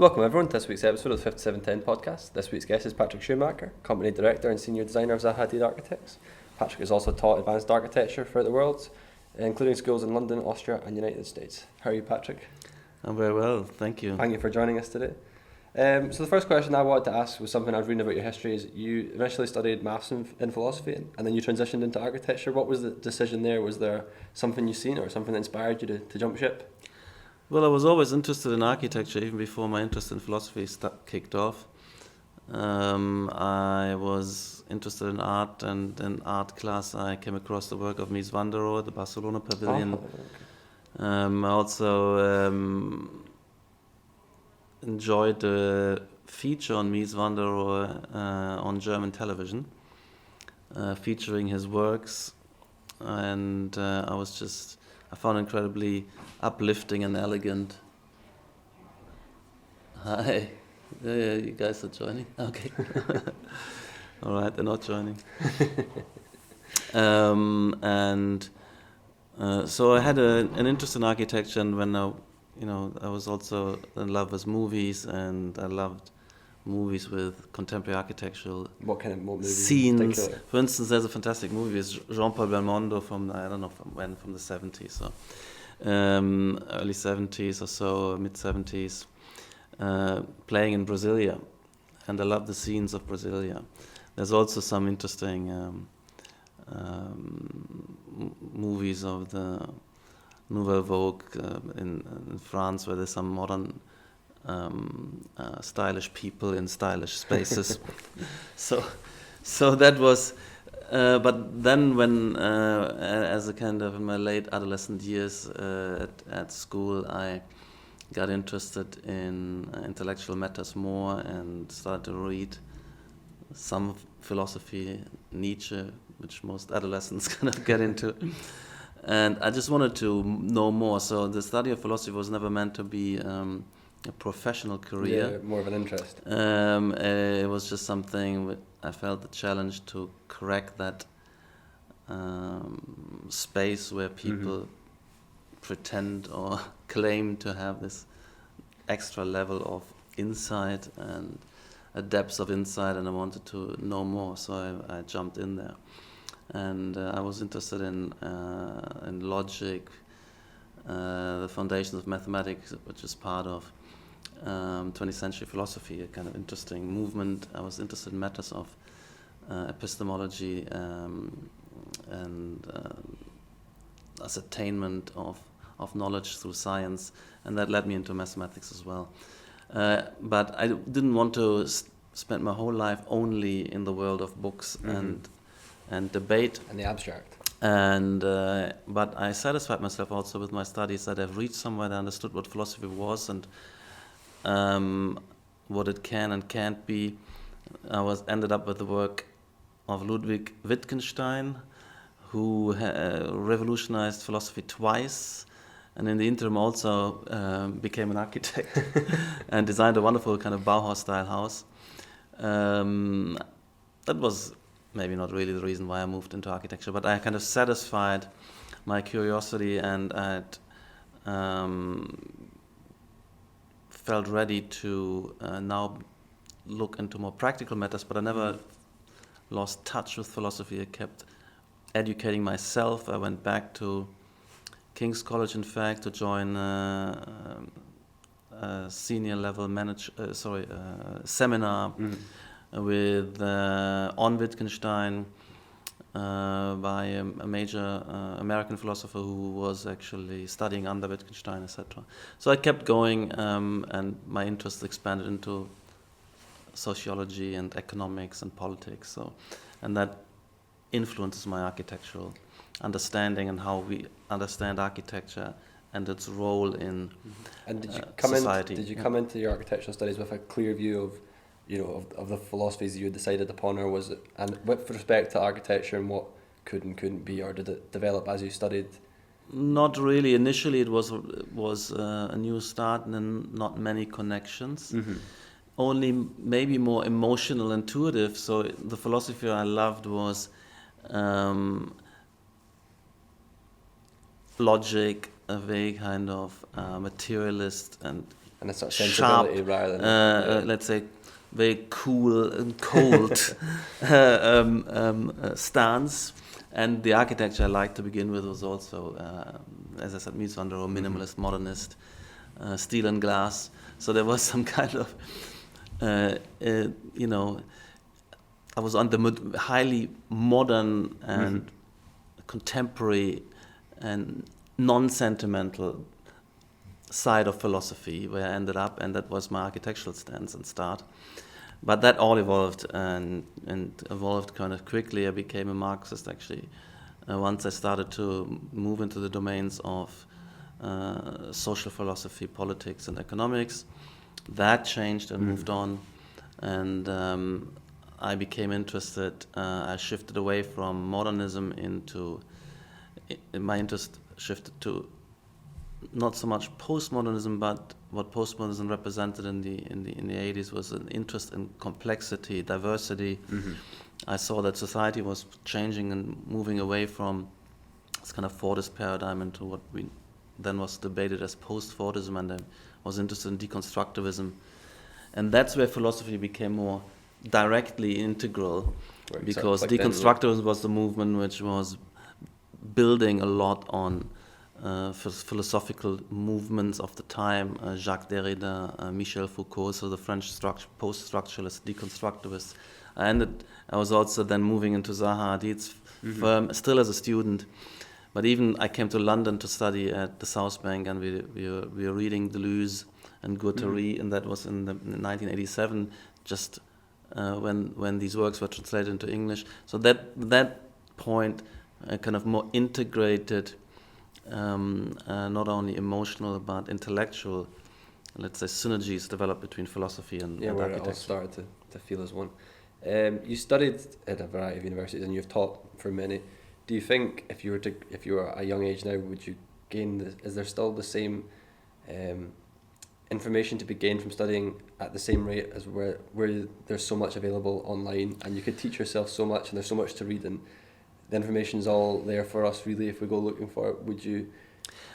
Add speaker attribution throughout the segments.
Speaker 1: Welcome everyone to this week's episode of the 5710 podcast. This week's guest is Patrik Schumacher, Company Director and Senior Designer of Zaha Hadid Architects. Patrik has also taught advanced architecture throughout the world, including schools in London, Austria and United States. How are you, Patrik?
Speaker 2: I'm very well, thank you.
Speaker 1: Thank you for joining us today. So the first question I wanted to ask was something I was reading about your history. Is you initially studied maths in philosophy and then you transitioned into architecture. What was the decision there? Was there something you've seen or something that inspired you to jump ship?
Speaker 2: Well, I was always interested in architecture, even before my interest in philosophy kicked off. I was interested in art, and in art class I came across the work of Mies van der Rohe, the Barcelona Pavilion.
Speaker 1: Oh, okay.
Speaker 2: I also enjoyed the feature on Mies van der Rohe on German television, featuring his works, and I found it incredibly uplifting and elegant. Hi, yeah, you guys are joining? Okay. All right, they're not joining. So I had an interest in architecture, and when I was also in love with movies, and I loved movies with contemporary architectural scenes. For instance, there's a fantastic movie with Jean-Paul Belmondo from the 70s, so early 70s or so, mid 70s, playing in Brasilia, and I love the scenes of Brasilia. There's also some interesting movies of the Nouvelle Vogue in France, where there's some modern stylish people in stylish spaces. so that was, but then when, as a kind of in my late adolescent years at school, I got interested in intellectual matters more and started to read some philosophy, Nietzsche, which most adolescents kind of get into. And I just wanted to know more. So the study of philosophy was never meant to be a professional career.
Speaker 1: Yeah, more of an interest.
Speaker 2: It was just something I felt the challenge to crack that space where people pretend or claim to have this extra level of insight and a depth of insight, and I wanted to know more, so I jumped in there. And I was interested in logic, the foundations of mathematics, which is part of 20th century philosophy, a kind of interesting movement. I was interested in matters of epistemology and ascertainment of knowledge through science, and that led me into mathematics as well. But I didn't want to spend my whole life only in the world of books and debate
Speaker 1: and the abstract.
Speaker 2: And but I satisfied myself also with my studies that I've reached somewhere that I understood what philosophy was and what it can and can't be. I ended up with the work of Ludwig Wittgenstein, who revolutionized philosophy twice, and in the interim also became an architect and designed a wonderful kind of Bauhaus-style house. That was maybe not really the reason why I moved into architecture, but I kind of satisfied my curiosity, and I felt ready to now look into more practical matters, but I never lost touch with philosophy. I kept educating myself. I went back to King's College, in fact, to join a senior level seminar with on Wittgenstein by a major American philosopher who was actually studying under Wittgenstein, etc. So I kept going, and my interest expanded into sociology and economics and politics. And that influences my architectural understanding and how we understand architecture and its role in society.
Speaker 1: Did you come into your architectural studies with a clear view of the philosophies you had decided upon, or was it, and with respect to architecture and what could and couldn't be, or did it develop as you studied?
Speaker 2: Not really. Initially it was a new start and not many connections. Only maybe more emotional, intuitive. So the philosophy I loved was logic, a very kind of materialist and
Speaker 1: And a sort of
Speaker 2: sharp,
Speaker 1: sensibility rather than
Speaker 2: let's say, very cool and cold stance. And the architecture I liked to begin with was also, as I said, Mies van der Rohe, minimalist, modernist, steel and glass. So there was some kind of, I was on the highly modern and contemporary and non-sentimental side of philosophy where I ended up, and that was my architectural stance and start. But that all evolved and evolved kind of quickly. I became a Marxist actually. Once I started to move into the domains of social philosophy, politics, and economics, that changed and moved on. And I became interested. I shifted away from modernism into my interest shifted to not so much postmodernism, but what postmodernism represented in the 80s was an interest in complexity, diversity. I saw that society was changing and moving away from this kind of Fordist paradigm into what we then was debated as post-Fordism, and I was interested in deconstructivism. And that's where philosophy became more directly integral, because deconstructivism was the movement which was building a lot on philosophical movements of the time, Jacques Derrida, Michel Foucault, so the French post-structuralist deconstructivists. I was also then moving into Zaha Hadid's firm, still as a student. But even I came to London to study at the South Bank, and we were reading Deleuze and Guattari, and that was in 1987, just when these works were translated into English. So that point, kind of more integrated, not only emotional but intellectual, let's say, synergies developed between philosophy and
Speaker 1: where
Speaker 2: architecture.
Speaker 1: it all started to feel as one. You studied at a variety of universities and you've taught for many. Do you think if you were at a young age now, would you gain? Is there still the same information to be gained from studying at the same rate as where there's so much available online and you could teach yourself so much and there's so much to read and the information's all there for us really if we go looking for it? Do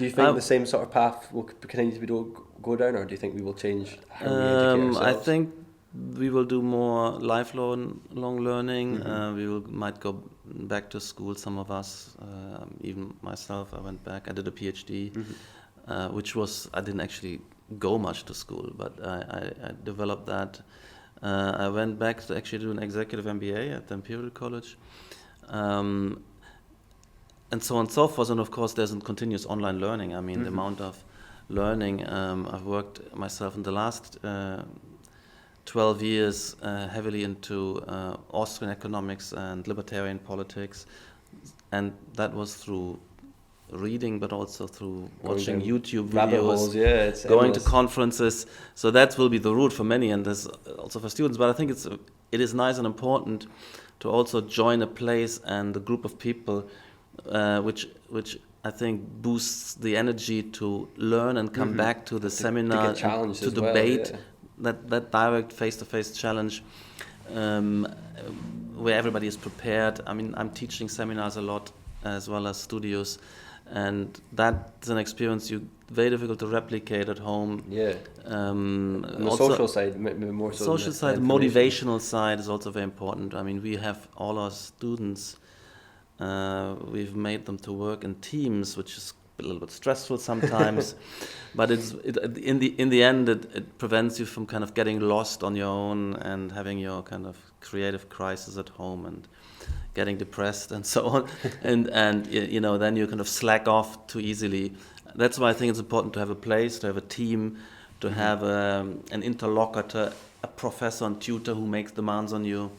Speaker 1: you think the same sort of path will continue to go down, or do you think we will change how we educate ourselves?
Speaker 2: I think we will do more lifelong learning. We might go back to school, some of us, even myself. I went back. I did a PhD, which was, I didn't actually go much to school, but I developed that. I went back to actually do an executive MBA at the Imperial College. And so on and so forth. And of course, there's a continuous online learning. I mean, the amount of learning, I've worked myself in the last 12 years heavily into Austrian economics and libertarian politics. And that was through reading, but also through watching YouTube videos, going to conferences. So that will be the route for many, and there's also for students. But I think it is nice and important to also join a place and a group of people which I think boosts the energy to learn and come back to the seminar, to debate, that direct face-to-face challenge where everybody is prepared. I mean, I'm teaching seminars a lot as well as studios, and that's an experience very difficult to replicate at home.
Speaker 1: The social side, maybe more so.
Speaker 2: Social side, motivational side is also very important. I mean, we have all our students. We've made them to work in teams, which is a little bit stressful sometimes, but in the end it prevents you from kind of getting lost on your own and having your kind of creative crisis at home and getting depressed and so on, and then you kind of slack off too easily. That's why I think it's important to have a place, to have a team, to have an interlocutor, a professor and tutor who makes demands on you.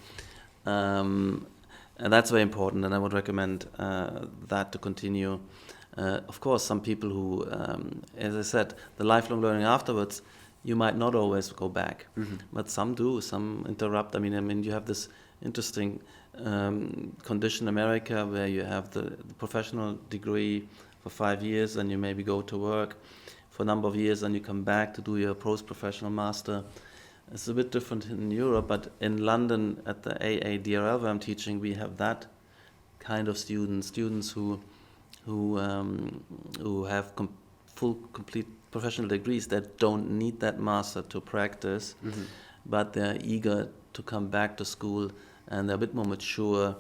Speaker 2: And that's very important, and I would recommend that to continue. Of course, some people who, as I said, the lifelong learning afterwards, you might not always go back, but some do, some interrupt. I mean, you have this interesting condition in America where you have the professional degree for 5 years, and you maybe go to work for a number of years, and you come back to do your post-professional master. It's a bit different in Europe, but in London at the AADRL where I'm teaching, we have that kind of students who have complete professional degrees that don't need that master to practice, but they're eager to come back to school, and they're a bit more mature,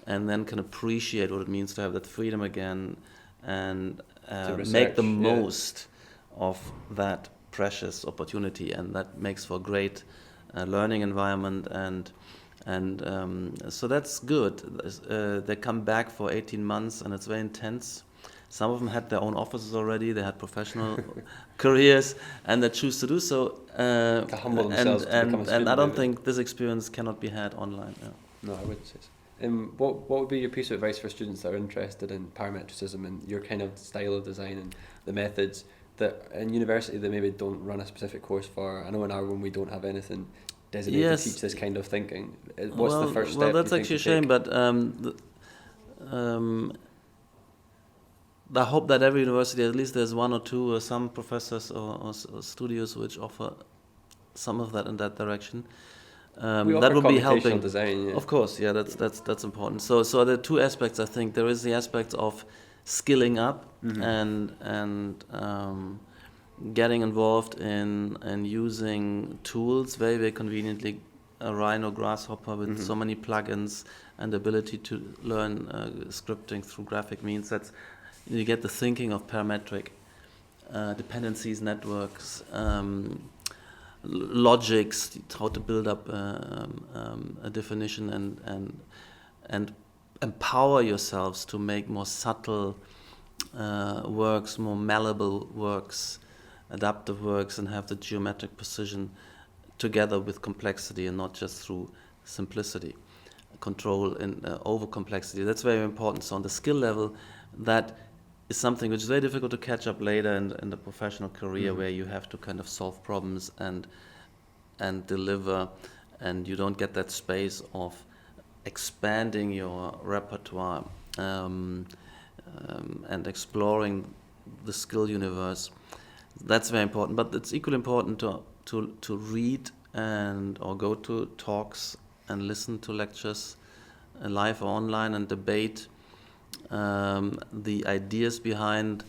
Speaker 2: and then can appreciate what it means to have that freedom again, and make the most of that precious opportunity, and that makes for a great learning environment, and so that's good. They come back for 18 months, and it's very intense. Some of them had their own offices already. They had professional careers, and they choose to do so.
Speaker 1: To humble themselves to become a student.
Speaker 2: And I don't think this experience cannot be had online. Yeah.
Speaker 1: No, I wouldn't say so. What would be your piece of advice for students that are interested in parametricism and your kind of style of design and the methods that in university they maybe don't run a specific course for? I know in our one we don't have anything designated to teach this kind of thinking. What's the first step?
Speaker 2: Well, that's actually a shame, but I hope that every university, at least there's one or two or some professors or studios which offer some of that in that direction. That would be helping.
Speaker 1: Design, yeah.
Speaker 2: Of course, yeah, that's important. So there are two aspects. I think there is the aspect of skilling up and getting involved in using tools very, very conveniently. A Rhino Grasshopper with so many plugins and the ability to learn scripting through graphic means. You get the thinking of parametric dependencies, networks, logics, how to build up a definition and empower yourselves to make more subtle works, more malleable works, adaptive works, and have the geometric precision together with complexity and not just through simplicity, control and over complexity. That's very important. So on the skill level, that is something which is very difficult to catch up later in the professional career, where you have to kind of solve problems and deliver, and you don't get that space of expanding your repertoire and exploring the skill universe. That's very important, but it's equally important to read or go to talks and listen to lectures live or online and debate the ideas behind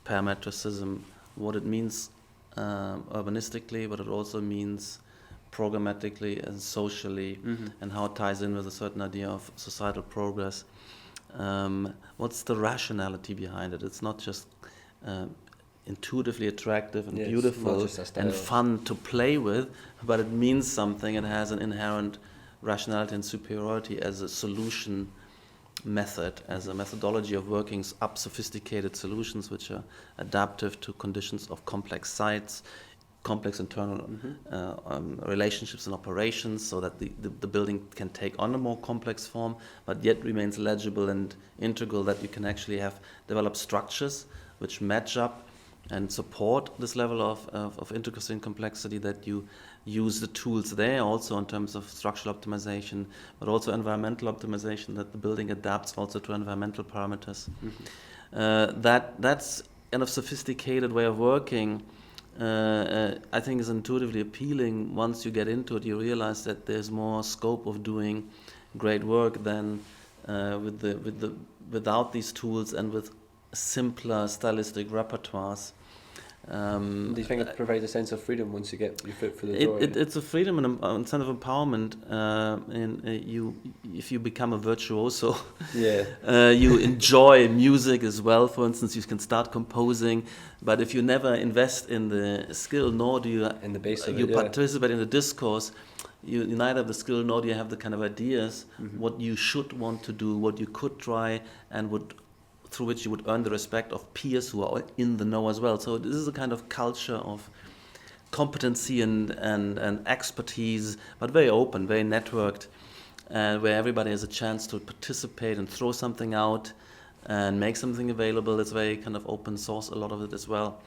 Speaker 2: parametricism, what it means urbanistically, what it also means programmatically and socially, and how it ties in with a certain idea of societal progress. What's the rationality behind it? It's not just intuitively attractive and beautiful and fun to play with, but it means something. It has an inherent rationality and superiority as a solution method, as a methodology of working up sophisticated solutions which are adaptive to conditions of complex sites, complex internal relationships and operations, so that the building can take on a more complex form, but yet remains legible and integral, that you can actually develop structures which match up and support this level of intricacy and complexity, that you use the tools there also in terms of structural optimization, but also environmental optimization, that the building adapts also to environmental parameters. That's kind of sophisticated way of working, I think is intuitively appealing. Once you get into it, you realize that there's more scope of doing great work than without these tools and with simpler stylistic repertoires.
Speaker 1: Do you think it provides a sense of freedom once you get your foot through the door?
Speaker 2: It's a freedom and a sense of empowerment. If you become a virtuoso, you enjoy music as well. For instance, you can start composing, but if you never invest in the skill, nor do you in the base of participate in the discourse, you neither have the skill nor do you have the kind of ideas what you should want to do, what you could try, and through which you would earn the respect of peers who are in the know as well. So this is a kind of culture of competency and expertise, but very open, very networked, where everybody has a chance to participate and throw something out and make something available. It's very kind of open source, a lot of it as well.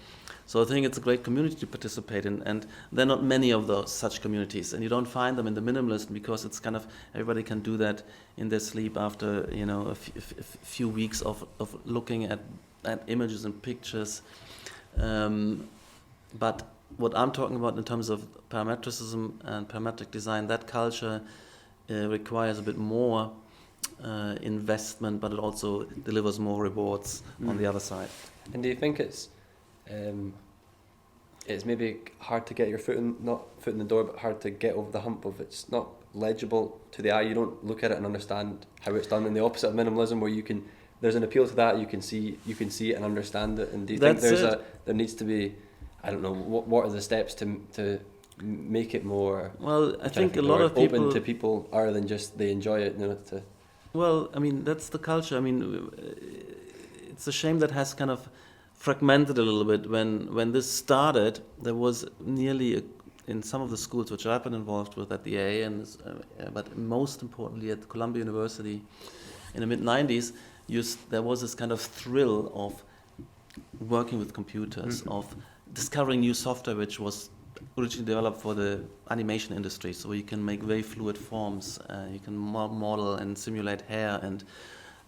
Speaker 2: So I think it's a great community to participate in, and there are not many of such communities, and you don't find them in the minimalist, because it's kind of everybody can do that in their sleep after a few weeks of looking at images and pictures. But what I'm talking about in terms of parametricism and parametric design, that culture requires a bit more investment, but it also delivers more rewards on the other side.
Speaker 1: And do you think it's it's maybe hard to get your foot in the door, but hard to get over the hump of it's not legible to the eye. You don't look at it and understand how it's done. And the opposite of minimalism, where there's an appeal to that. You can see it and understand it. And do you think there needs to be, I don't know, what are the steps to make it more?
Speaker 2: Well, I think a lot of people
Speaker 1: open to people other than just they enjoy it.
Speaker 2: Well, I mean, that's the culture. I mean, it's a shame that has kind of fragmented a little bit. When this started, there was nearly in some of the schools which I've been involved with at the AA, but most importantly at Columbia University in the mid-90s, there was this kind of thrill of working with computers, of discovering new software which was originally developed for the animation industry, so you can make very fluid forms, you can model and simulate hair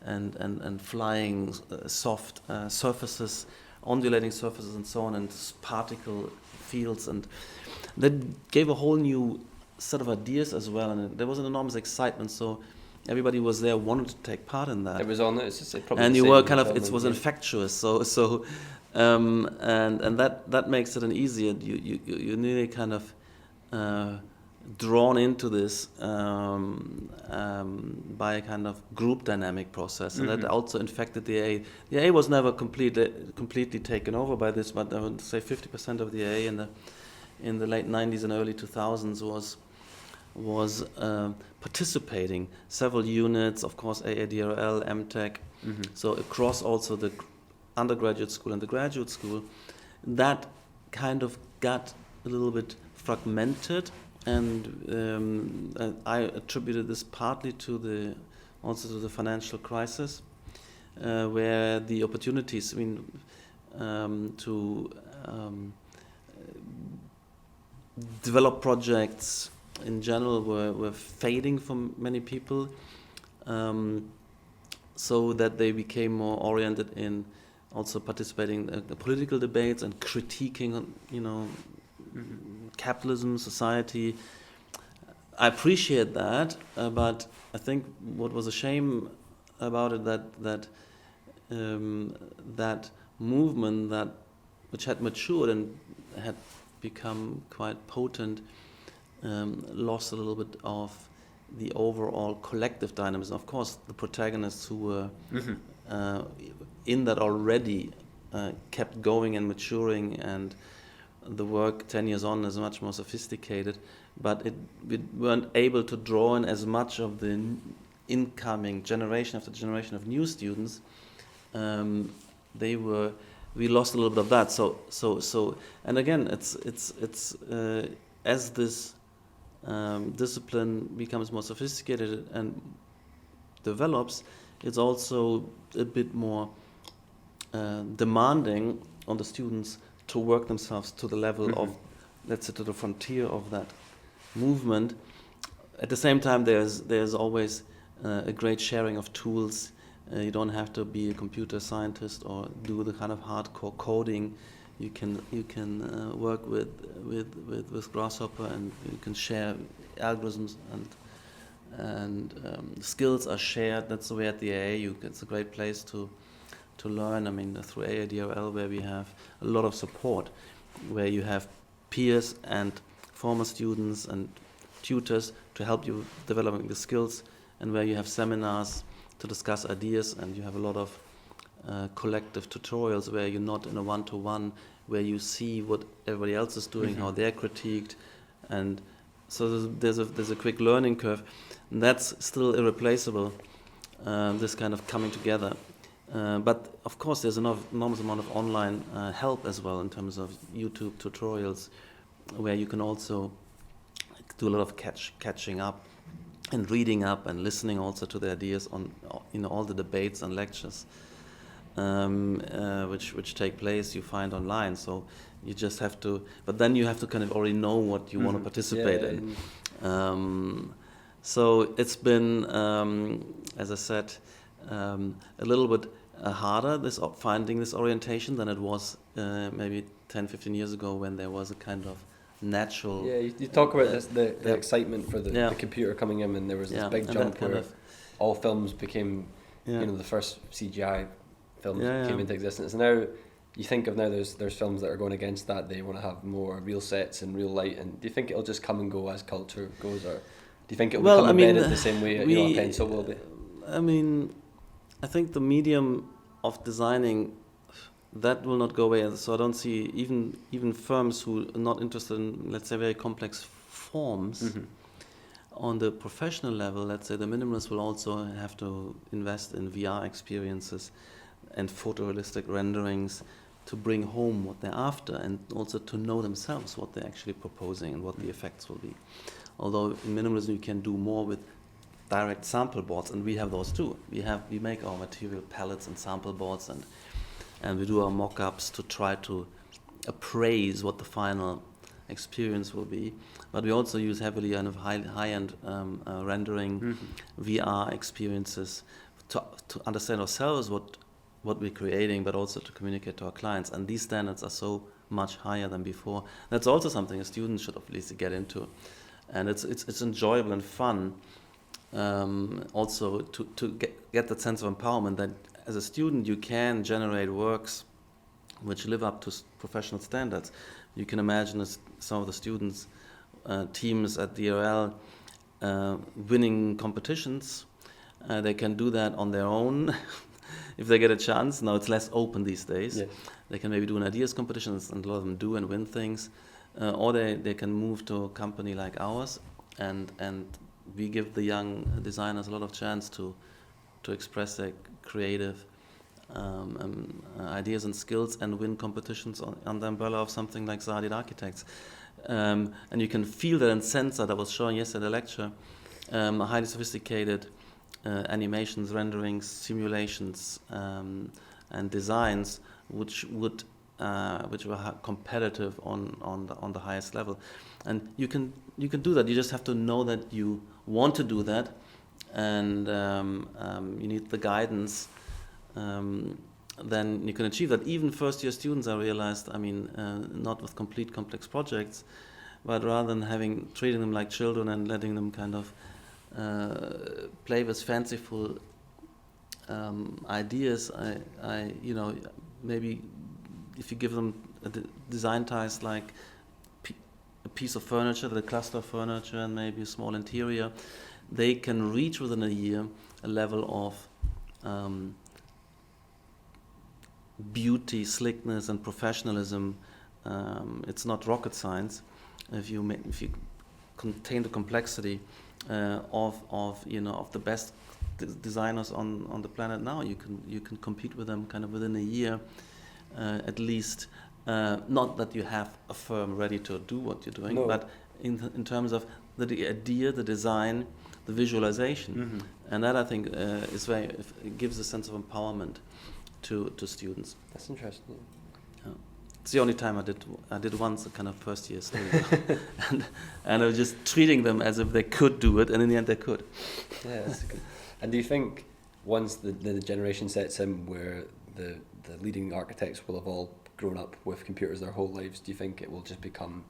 Speaker 2: and flying soft surfaces, undulating surfaces and so on, and particle fields, and that gave a whole new set of ideas as well, and there was an enormous excitement, so everybody was there, wanted to take part in that.
Speaker 1: It was on. It's just probably.
Speaker 2: And you were kind of. It was infectious. So, and that makes it an easier. You nearly kind of drawn into this by a kind of group dynamic process, and that also infected the AA. The AA was never completely taken over by this, but I would say 50% of the AA in the late 90s and early 2000s was participating. Several units, of course, AADRL, MTech, so across also the undergraduate school and the graduate school, that kind of got a little bit fragmented, and I attributed this partly to the financial crisis, where the opportunities, to develop projects in general were fading from many people, so that they became more oriented in also participating in political debates and critiquing, capitalism, society. I appreciate that, but I think what was a shame about it that movement which had matured and had become quite potent, lost a little bit of the overall collective dynamism. Of course, the protagonists who were in that already kept going and maturing, and the work 10 years on is much more sophisticated, but we weren't able to draw in as much of the incoming generation after generation of new students. We lost a little bit of that. So, and again, it's as this discipline becomes more sophisticated and develops, it's also a bit more demanding on the students to work themselves to the level of, let's say, to the frontier of that movement. At the same time, there's always a great sharing of tools. You don't have to be a computer scientist or do the kind of hardcore coding. You can work with Grasshopper, and you can share algorithms, and skills are shared. That's the way at the AA. It's a great place to learn. Through AADRL, where we have a lot of support, where you have peers and former students and tutors to help you developing the skills, and where you have seminars to discuss ideas, and you have a lot of collective tutorials where you're not in a one-to-one, where you see what everybody else is doing, how they're critiqued, and so there's a quick learning curve, and that's still irreplaceable. This kind of coming together, but of course there's an enormous amount of online help as well in terms of YouTube tutorials, where you can also do a lot of catching up and reading up and listening also to the ideas on all the debates and lectures which take place, you find online. So you just have to, but then you have to kind of already know what you want to participate in. So it's been, as I said, a little bit harder finding this orientation than it was maybe 10-15 years ago, when there was a kind of natural.
Speaker 1: Yeah, you talk about the excitement for the computer coming in, and there was this big jump where all films became, the first CGI films came into existence. Now you think of now there's films that are going against that. They want to have more real sets and real light. And do you think it'll just come and go as culture goes, or do you think it'll become embedded the same way a pencil will be?
Speaker 2: I mean, I think the medium of designing, that will not go away. So I don't see even firms who are not interested in, let's say, very complex forms. On the professional level, let's say the minimalists will also have to invest in VR experiences and photorealistic renderings to bring home what they're after, and also to know themselves what they're actually proposing and what the effects will be. Although in minimalism you can do more with direct sample boards, and we have those too. We make our material palettes and sample boards, and we do our mock-ups to try to appraise what the final experience will be. But we also use heavily kind of high-end rendering, VR experiences to understand ourselves what we're creating, but also to communicate to our clients. And these standards are so much higher than before. That's also something a student should at least get into. And it's enjoyable and fun also to get that sense of empowerment that as a student you can generate works which live up to professional standards. You can imagine some of the students, teams at DRL winning competitions. They can do that on their own if they get a chance. Now it's less open these days. Yeah. They can maybe do an ideas competitions, and a lot of them do and win things. Or they can move to a company like ours, and we give the young designers a lot of chance to express their creative ideas and skills and win competitions on the umbrella of something like Zaha Hadid Architects. And you can feel that and sense that. I was showing yesterday at the lecture, highly sophisticated animations, renderings, simulations, and designs which were competitive on the highest level. And you can do that. You just have to know that you want to do that, and you need the guidance. Then you can achieve that. Even first-year students, I realized, not with complete complex projects, but rather than treating them like children and letting them kind of play with fanciful ideas. Maybe if you give them a design task like a piece of furniture, the cluster of furniture, and maybe a small interior, they can reach within a year a level of beauty, slickness, and professionalism. It's not rocket science. If you contain the complexity of the best designers on the planet now, you can compete with them kind of within a year, at least. Not that you have a firm ready to do what you're doing, but in terms of the idea, the design, the visualization, and that I think it gives a sense of empowerment to students.
Speaker 1: That's interesting.
Speaker 2: Yeah. It's the only time I did once a kind of first year student, and I was just treating them as if they could do it, and in the end they could.
Speaker 1: Yeah, that's good. And do you think once the generation sets in where the leading architects will have all grown up with computers their whole lives, do you think it will just become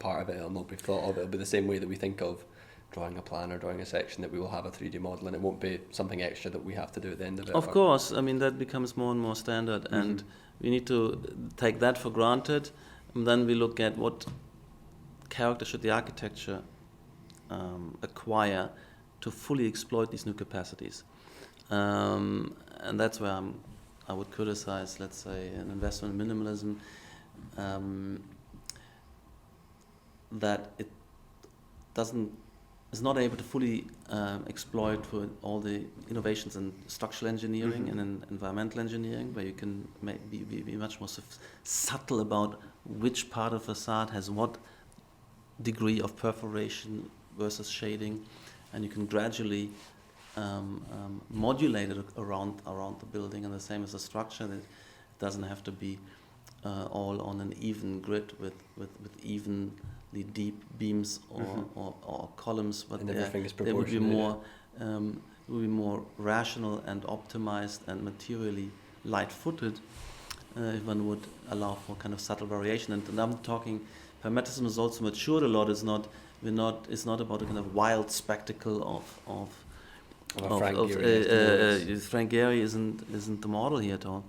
Speaker 1: part of it? It'll not be thought of. It'll be the same way that we think of drawing a plan or drawing a section, that we will have a 3D model, and it won't be something extra that we have to do at the end of it.
Speaker 2: Of course, that becomes more and more standard, and we need to take that for granted, and then we look at what character should the architecture acquire to fully exploit these new capacities. And that's where I would criticize, let's say, an investment in minimalism, that it is not able to fully exploit for all the innovations in structural engineering and in environmental engineering, where you can be much more subtle about which part of a facade has what degree of perforation versus shading, and you can gradually modulate it around the building. And the same as the structure, that it doesn't have to be all on an even grid with evenly deep beams or columns, but they would be more rational and optimized and materially light-footed if one would allow for kind of subtle variation. And I'm talking, parametricism has also matured a lot. It's not about a kind of wild spectacle of Frank Gehry isn't the model here at all.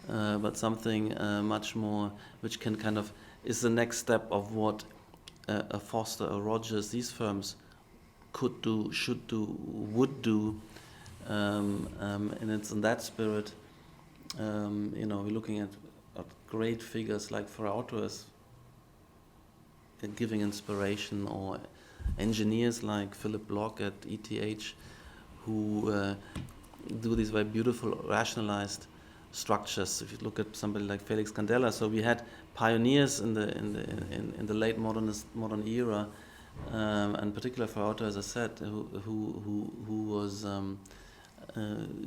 Speaker 2: but something much more which can kind of is the next step of what a Foster, a Rogers, these firms could do, should do, would do, and it's in that spirit. We're looking at great figures like Ferauto giving inspiration, or engineers like Philip Block at ETH, who do these very beautiful rationalized structures. If you look at somebody like Felix Candela, so we had pioneers in the late modern era, and particularly Ferauto, as I said, who was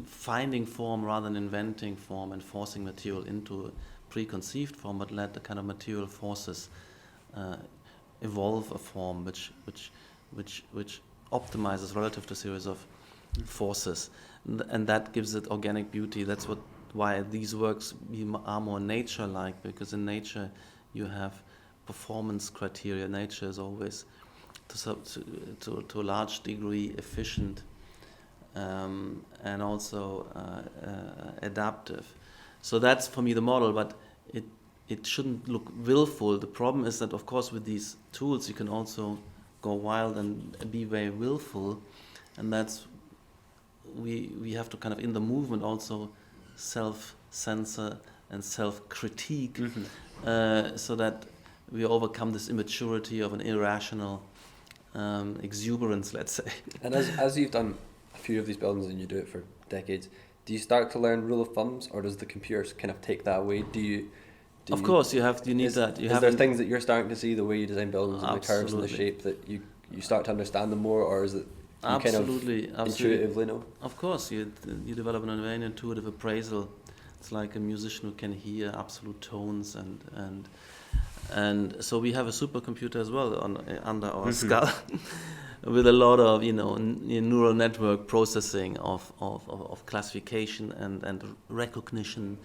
Speaker 2: finding form rather than inventing form and forcing material into a preconceived form, but let the kind of material forces evolve a form which optimizes relative to a series of forces, and that gives it organic beauty. That's why these works are more nature-like, because in nature you have performance criteria. Nature is always to a large degree efficient, and also adaptive. So that's for me the model, but it shouldn't look willful. The problem is that, of course, with these tools you can also go wild and be very willful, and that's we have to kind of in the movement also self-censor and self-critique, so that we overcome this immaturity of an irrational exuberance, let's say.
Speaker 1: And as you've done a few of these buildings and you do it for decades, do you start to learn rule of thumbs, or does the computer kind of take that away?
Speaker 2: Of course, you need that.
Speaker 1: Is there things that you're starting to see, the way you design buildings and the curves and the shape, that you start to understand them more, or is it you
Speaker 2: absolutely
Speaker 1: intuitively know?
Speaker 2: Of course, you develop an very intuitive appraisal. It's like a musician who can hear absolute tones, and so we have a supercomputer as well under our skull, with a lot of neural network processing of classification and recognition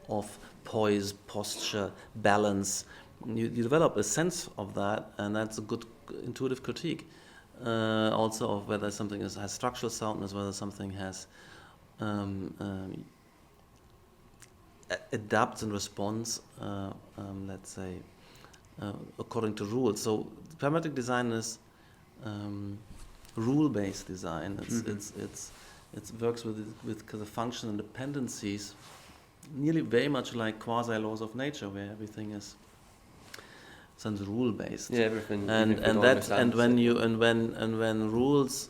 Speaker 2: of poise, posture, balance. You develop a sense of that, and that's a good intuitive critique. Also of whether something has structural soundness, whether something has adapts and responds, let's say, according to rules. So parametric design is rule-based design. It works with the function and dependencies, nearly very much like quasi-laws of nature, where everything is some rule based.
Speaker 1: Yeah, everything.
Speaker 2: When rules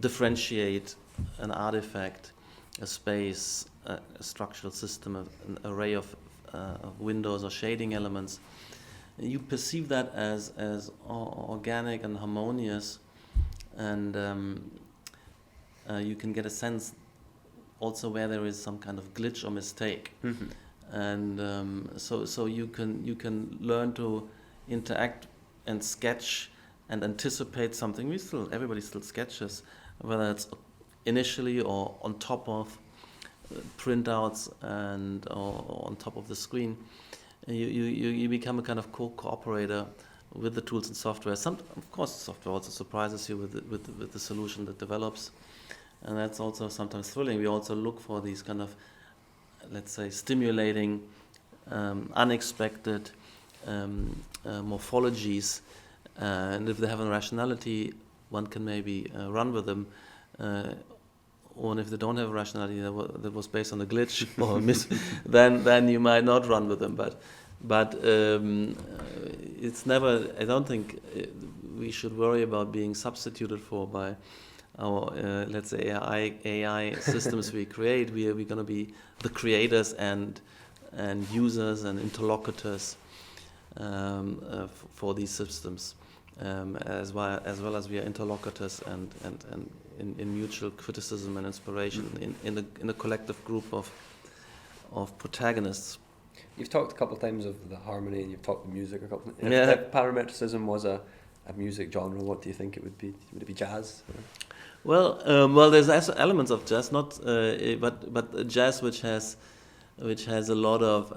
Speaker 2: differentiate an artifact, a space, a structural system, an array of windows or shading elements, you perceive that as organic and harmonious, and you can get a sense also where there is some kind of glitch or mistake. And so you can learn to interact and sketch and anticipate something. Everybody still sketches, whether it's initially or on top of printouts and or on top of the screen. You become a kind of cooperator with the tools and software. Of course, software also surprises you with the solution that develops, and that's also sometimes thrilling. We also look for these kind of, let's say, stimulating, unexpected morphologies, and if they have a rationality, one can maybe run with them, or if they don't have a rationality that was based on a glitch or a miss, then you might not run with them. But it's never. I don't think we should worry about being substituted for by our let's say AI systems we create. We're going to be the creators and users and interlocutors for these systems, as well as we are interlocutors and in mutual criticism and inspiration in a collective group of protagonists.
Speaker 1: You've talked a couple of times of the harmony, and you've talked the music a couple of times.
Speaker 2: Yeah.
Speaker 1: If parametricism was a music genre, what do you think it would be? Would it be jazz?
Speaker 2: Well, there's also elements of jazz, but jazz which has a lot of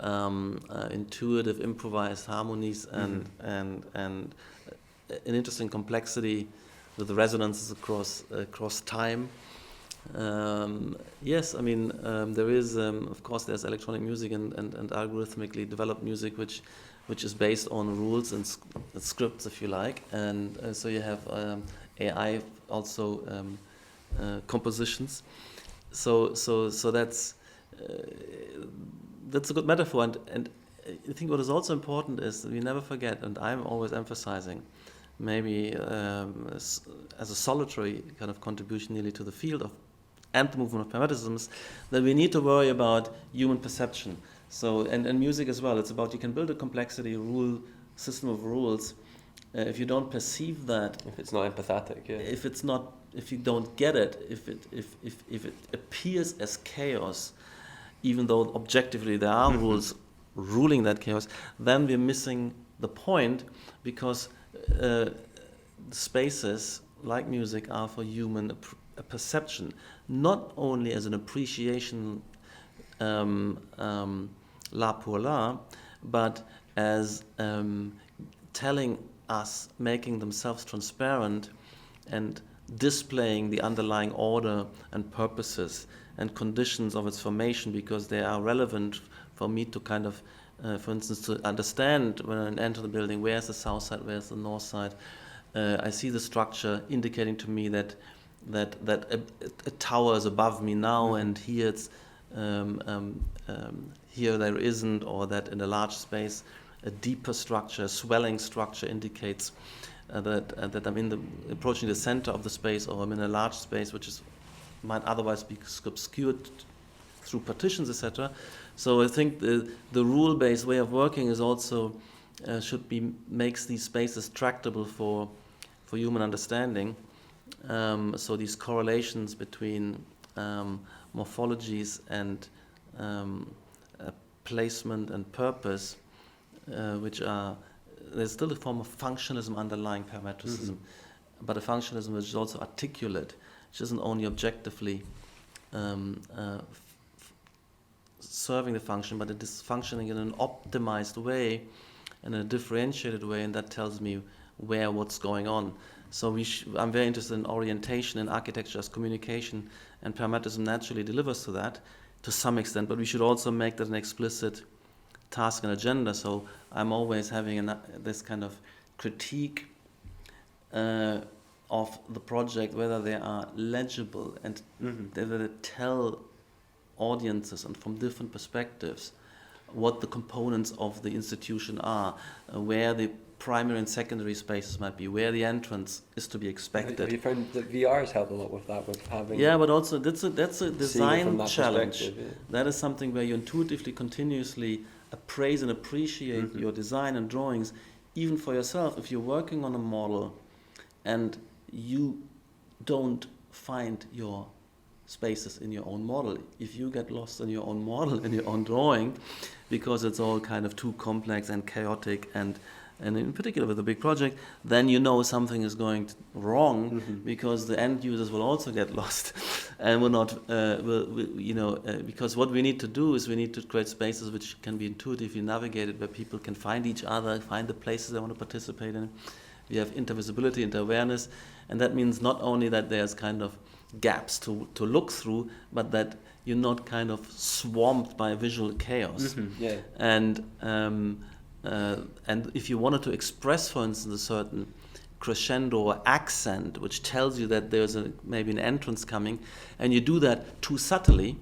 Speaker 2: intuitive, improvised harmonies and an interesting complexity with the resonances across time. Yes, I mean there is, of course, there's electronic music and algorithmically developed music, which is based on rules and scripts, if you like, and so you have AI also compositions. So that's a good metaphor, and I think what is also important is that we never forget, and I'm always emphasizing, maybe as a solitary kind of contribution nearly to the field of and the movement of parametricism, that we need to worry about human perception. So and music as well. It's about, you can build a complexity rule system of rules. If you don't perceive that,
Speaker 1: if it's not empathetic, yeah.
Speaker 2: If you don't get it, if it appears as chaos, even though objectively there are rules ruling that chaos, then we're missing the point, because spaces like music are for human a perception, not only as an appreciation la pour la, but as telling us, making themselves transparent and displaying the underlying order and purposes and conditions of its formation, because they are relevant for me to kind of, for instance, to understand when I enter the building, where's the south side, where's the north side. I see the structure indicating to me that a tower is above me now, and here it's here there isn't, or that in a large space a deeper structure, a swelling structure indicates that I'm approaching the center of the space, or I'm in a large space which might otherwise be obscured through partitions, etc. So I think the rule-based way of working is also makes these spaces tractable for human understanding. So these correlations between morphologies and placement and purpose, which are, there's still a form of functionalism underlying parametricism, but a functionalism which is also articulate, which isn't only objectively serving the function, but it is functioning in an optimized way, in a differentiated way, and that tells me what's going on. So I'm very interested in orientation in architecture as communication, and parametricism naturally delivers to that to some extent, but we should also make that an explicit task and agenda. So I'm always having this kind of critique of the project, whether they are legible and whether they tell audiences and from different perspectives what the components of the institution are, where the primary and secondary spaces might be, where the entrance is to be expected.
Speaker 1: Have you found that VR has helped a lot with that, with having...
Speaker 2: Yeah, but also that's a design challenge.
Speaker 1: Yeah.
Speaker 2: That is something where you intuitively, continuously appraise and appreciate your design and drawings, even for yourself. If you're working on a model and you don't find your spaces in your own model, if you get lost in your own model, in your own drawing, because it's all kind of too complex and chaotic, and in particular with a big project, then you know something is going wrong, because the end users will also get lost, and will not, because what we need to do is we need to create spaces which can be intuitively navigated, where people can find each other, find the places they want to participate in. We have intervisibility, inter-awareness, and that means not only that there's kind of gaps to look through, but that you're not kind of swamped by visual chaos.
Speaker 1: Yeah.
Speaker 2: And if you wanted to express, for instance, a certain crescendo or accent, which tells you that there's maybe an entrance coming, and you do that too subtly,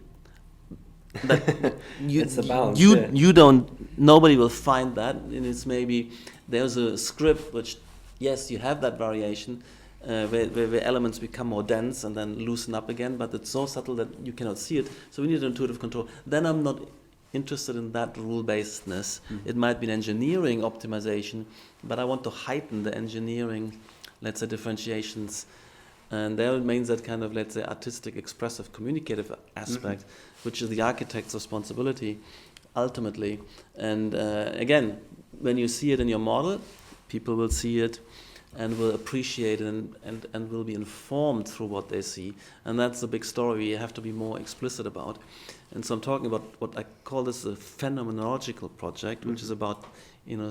Speaker 2: that
Speaker 1: it's the balance,
Speaker 2: you don't, nobody will find that, and it's maybe there's a script which, yes, you have that variation, where elements become more dense and then loosen up again, but it's so subtle that you cannot see it. So we need intuitive control. Then I'm not interested in that rule-basedness. It might be an engineering optimization, but I want to heighten the engineering, let's say, differentiations. And there remains that kind of, let's say, artistic, expressive, communicative aspect, which is the architect's responsibility, ultimately. And again, when you see it in your model, people will see it and will appreciate it and will be informed through what they see. And that's a big story you have to be more explicit about. And so I'm talking about what I call this a phenomenological project, which is about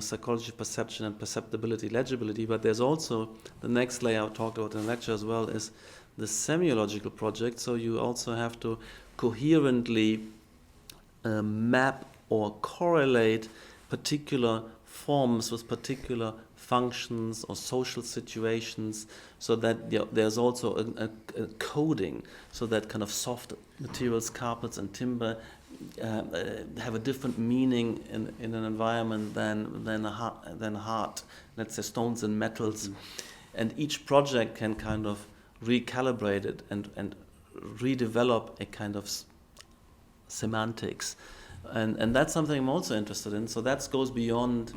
Speaker 2: psychology of perception and perceptibility, legibility. But there's also the next layer I talked about in the lecture as well is the semiological project. So you also have to coherently map or correlate particular forms with particular functions or social situations, so that there's also a coding, so that kind of soft materials, carpets and timber have a different meaning in an environment than hard, let's say stones and metals. And each project can kind of recalibrate it and redevelop a kind of semantics. And that's something I'm also interested in. So that goes beyond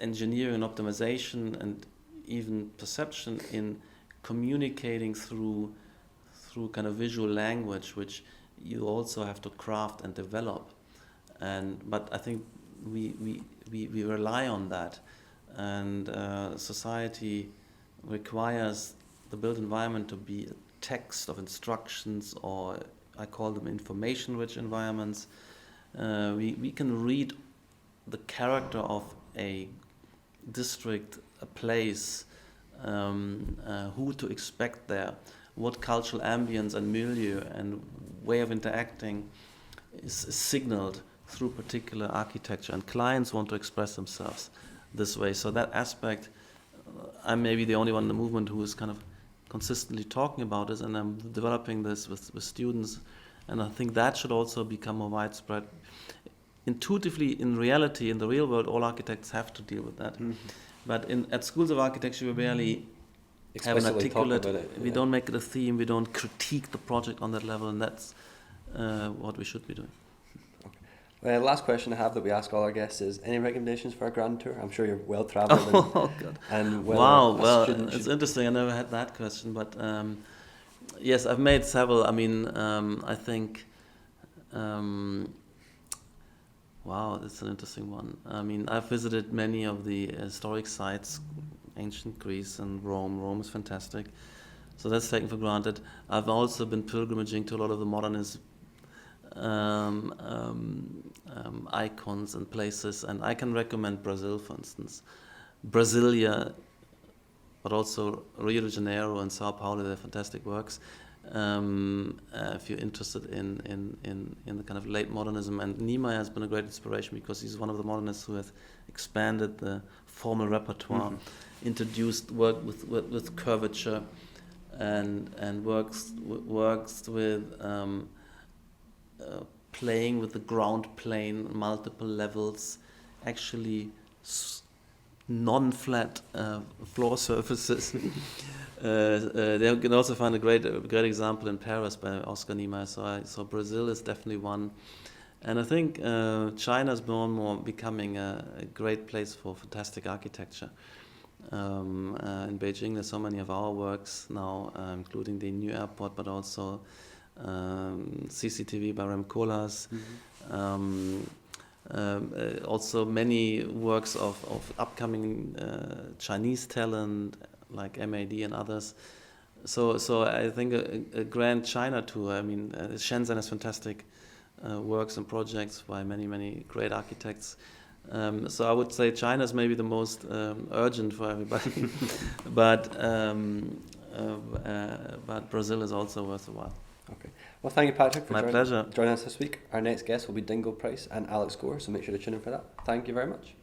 Speaker 2: engineering and optimization and even perception in communicating through kind of visual language, which you also have to craft and develop. But I think we rely on that, and society requires the built environment to be a text of instructions, or I call them information-rich environments. We can read the character of a district, a place, who to expect there, what cultural ambience and milieu and way of interacting is signaled through particular architecture, and clients want to express themselves this way. So that aspect, I'm maybe the only one in the movement who is kind of consistently talking about this, and I'm developing this with students, and I think that should also become more widespread. Intuitively, in reality, in the real world, all architects have to deal with that. Mm-hmm. But at schools of architecture, we barely have an articulate, we don't make it a theme, we don't critique the project on that level, and that's what we should be doing.
Speaker 1: Well, last question I have that we ask all our guests is, any recommendations for a grand tour? I'm sure you're well travelled.
Speaker 2: Oh, God.
Speaker 1: And
Speaker 2: well, it's interesting. I never had that question, but yes, I've made several. I mean, I think, wow, that's an interesting one. I mean, I've visited many of the historic sites, ancient Greece and Rome. Rome is fantastic, so that's taken for granted. I've also been pilgrimaging to a lot of the modernist icons and places, and I can recommend Brazil, for instance. Brasilia, but also Rio de Janeiro and Sao Paulo, they're fantastic works. If you're interested in the kind of late modernism, and Niemeyer has been a great inspiration because he's one of the modernists who has expanded the formal repertoire, introduced work with curvature, and works with playing with the ground plane, multiple levels, actually non-flat floor surfaces. They can also find a great example in Paris by Oscar Niemeyer. So Brazil is definitely one, and I think China is more and more becoming a great place for fantastic architecture. In Beijing, there's so many of our works now, including the new airport, but also CCTV by Rem Koolhaas. Also many works of upcoming Chinese talent like MAD and others. So I think a grand China tour. I mean, Shenzhen has fantastic works and projects by many great architects. So I would say China is maybe the most urgent for everybody, but Brazil is also worth a while.
Speaker 1: Okay. Well, thank you, Patrik, for
Speaker 2: pleasure.
Speaker 1: joining us this week. Our next guest will be Dingo Price and Alex Gore, so make sure to tune in for that. Thank you very much.